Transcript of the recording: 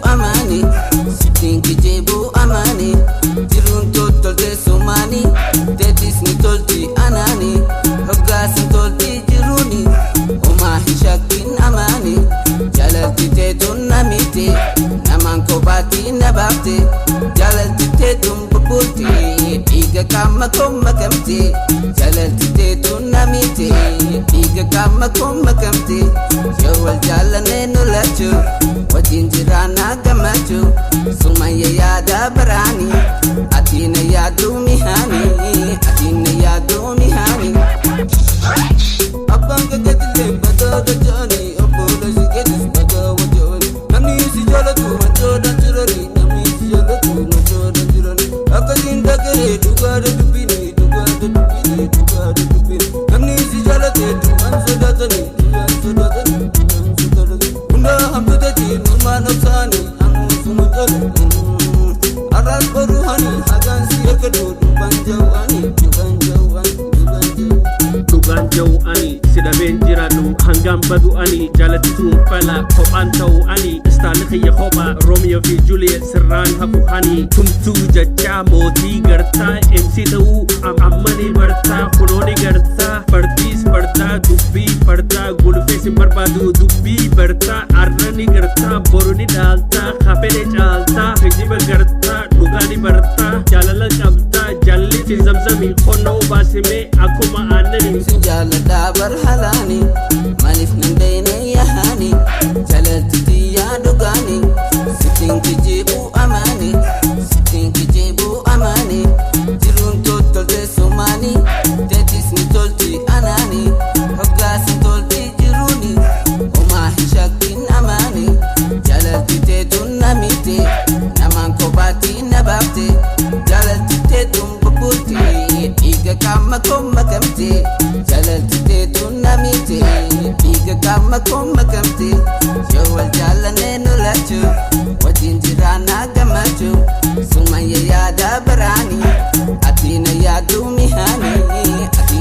amani sitin kijebu amani jirun tolte sumani tetis ni tolti anani hoggas tolti jiruni uma hishakin amani jalalti tetun namite naman kobati nabate jalalti tetun bubulti diga kama makamti jalalti tetun namite diga kama makamti yawal jalane nulachu wajin jirana gamachu sumaya yada barani atina yadu mihani atina yadu mihani abang kagatile bada gajani abola jigetis bada wajani nami si jalatu majodan jirani nami si jalatu majodan jirani akadin dagare dugada dubini dugada dubini dugada dubini nami si jalatu ansudatani ansudatani ansudatani unda amdati nurman afsani anusumutani aras baruhani hagan siyakadu dubanjawani dubanjawani Duganjawani sida benjiranu hangam baduani jalatitum fala kopantawani istalikhya khoba Romeo fi Juliet sirran hafuhani tumtu jacha moti garta MC tau ammani barta khunoni garta pardis barta dubbi barta gulfe sim barbadu dubbi barta arnani garta boruni dalta khapene chalta hijiba garta dugani barta jalala qabta jalli fi zamzami khonno basime akuma anani sinjala dabar halani malif nandene yahani jalalti ya dugani sitin kijebu amani sitin kijebu amani jirun tolte sumani tetis ni tolti anani hoggas tolti jiruni uma hishakin amani jalalti tetun namite naman kobati nabate jalalti tetun bubulti diga kama makamti jalalti tetun namite diga kama makamti yawal jalane nulachu wajin jirana gamachu sumaya yada barani atina yadu mihani atina